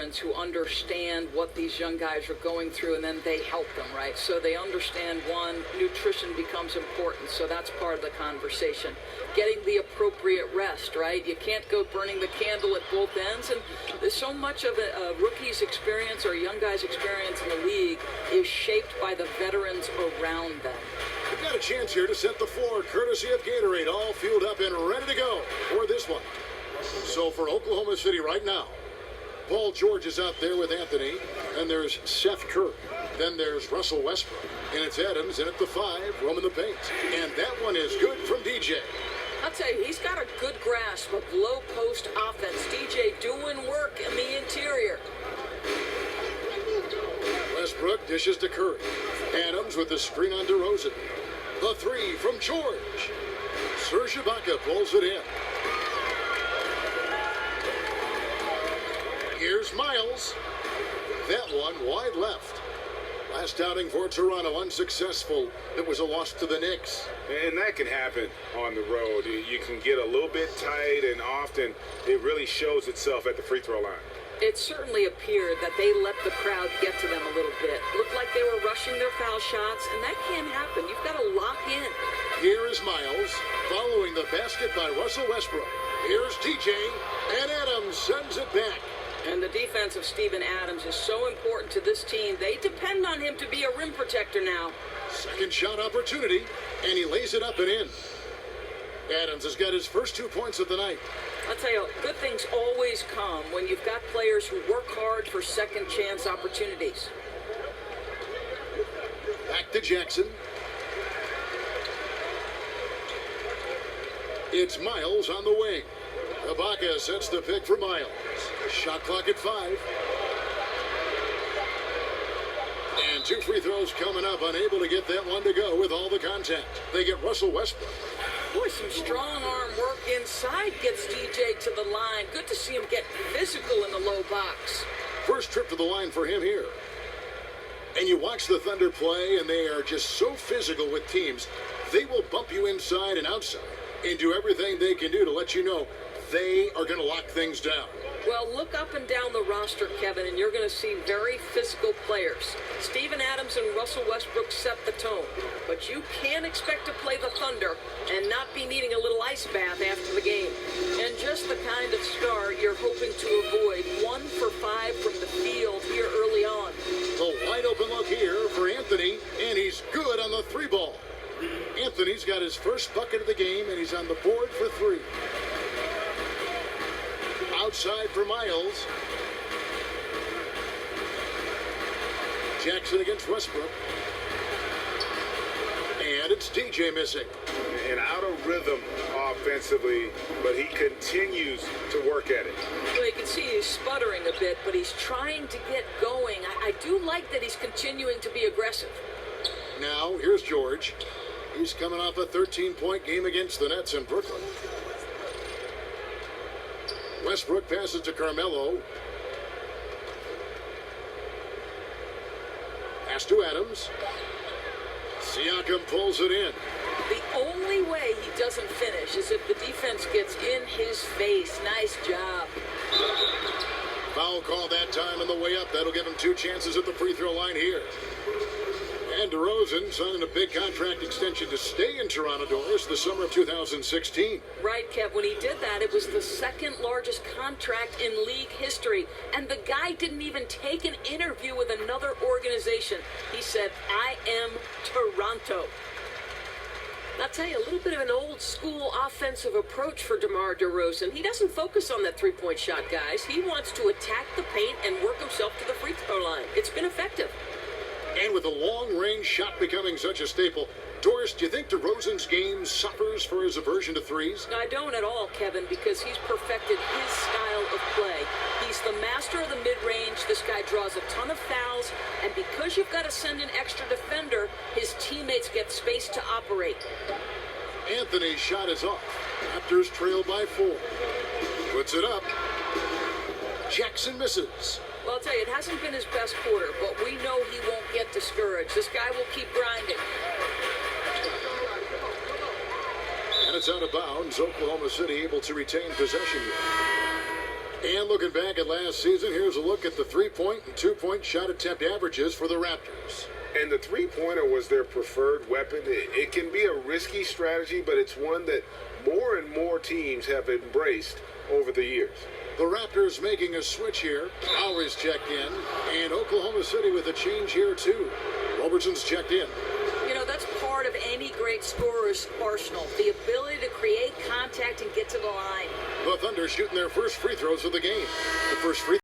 veterans who understand what these young guys are going through, and then they help them, right? So they understand, one, nutrition becomes important, so that's part of the conversation. Getting the appropriate rest, right? You can't go burning the candle at both ends, and there's so much of a rookie's experience or a young guy's experience in the league is shaped by the veterans around them. We've got a chance here to set the floor, courtesy of Gatorade, all fueled up and ready to go for this one. So for Oklahoma City right now, Paul George is out there with Anthony, and there's Seth Curry. Then there's Russell Westbrook, and it's Adams, and at the 5, roaming the paint. And that one is good from DJ. I'll tell you, he's got a good grasp of low post offense. DJ doing work in the interior. Westbrook dishes to Curry. Adams with the screen on DeRozan. The 3 from George. Serge Ibaka pulls it in. Here's Miles. That one wide left. Last outing for Toronto, unsuccessful. It was a loss to the Knicks. And that can happen on the road. You can get a little bit tight, and often it really shows itself at the free throw line. It certainly appeared that they let the crowd get to them a little bit. Looked like they were rushing their foul shots, and that can't happen. You've got to lock in. Here is Miles, following the basket by Russell Westbrook. Here's DJ, and Adams sends it back. And the defense of Steven Adams is so important to this team. They depend on him to be a rim protector now. Second shot opportunity, and he lays it up and in. Adams has got his first 2 points of the night. I'll tell you, good things always come when you've got players who work hard for second chance opportunities. Back to Jackson. It's Miles on the wing. Ibaka sets the pick for Miles. Shot clock at 5. And 2 free throws coming up, unable to get that one to go with all the contact. They get Russell Westbrook. Boy, some strong arm work inside gets DJ to the line. Good to see him get physical in the low box. First trip to the line for him here. And you watch the Thunder play, and they are just so physical with teams. They will bump you inside and outside and do everything they can do to let you know they are going to lock things down. Well, look up and down the roster, Kevin, and you're going to see very physical players. Steven Adams and Russell Westbrook set the tone. But you can't expect to play the Thunder and not be needing a little ice bath after the game. And just the kind of start you're hoping to avoid. 1 for 5 from the field here early on. A wide open look here for Anthony, and he's good on the 3 ball. Anthony's got his first bucket of the game, and he's on the board for 3. Outside for Miles. Jackson against Westbrook. And it's DJ missing. And out of rhythm offensively, but he continues to work at it. Well, you can see he's sputtering a bit, but he's trying to get going. I do like that he's continuing to be aggressive. Now, here's George. He's coming off a 13-point game against the Nets in Brooklyn. Westbrook passes to Carmelo. Pass to Adams. Siakam pulls it in. The only way he doesn't finish is if the defense gets in his face. Nice job. Foul call that time on the way up. That'll give him 2 chances at the free throw line here. And DeRozan signing a big contract extension to stay in Toronto, Doris, the summer of 2016. Right, Kev. When he did that, it was the second largest contract in league history. And the guy didn't even take an interview with another organization. He said, I am Toronto. I'll tell you, a little bit of an old school offensive approach for DeMar DeRozan. He doesn't focus on that three-point shot, guys. He wants to attack the paint and work himself to the free throw line. It's been effective. And with the long-range shot becoming such a staple, Doris, do you think DeRozan's game suffers for his aversion to threes? I don't at all, Kevin, because he's perfected his style of play. He's the master of the mid-range. This guy draws a ton of fouls, and because you've got to send an extra defender, his teammates get space to operate. Anthony's shot is off. Raptors trail by 4. Puts it up. Jackson misses. Well, I'll tell you, it hasn't been his best quarter, but we know he won't get discouraged. This guy will keep grinding. And it's out of bounds. Oklahoma City able to retain possession. And looking back at last season, here's a look at the 3-point and 2-point shot attempt averages for the Raptors. And the three-pointer was their preferred weapon. It can be a risky strategy, but it's one that more and more teams have embraced over the years. The Raptors making a switch here. Lowry's checked in. And Oklahoma City with a change here, too. Robertson's checked in. You know, that's part of any great scorer's arsenal, the ability to create contact and get to the line. The Thunder shooting their first free throws of the game. The first free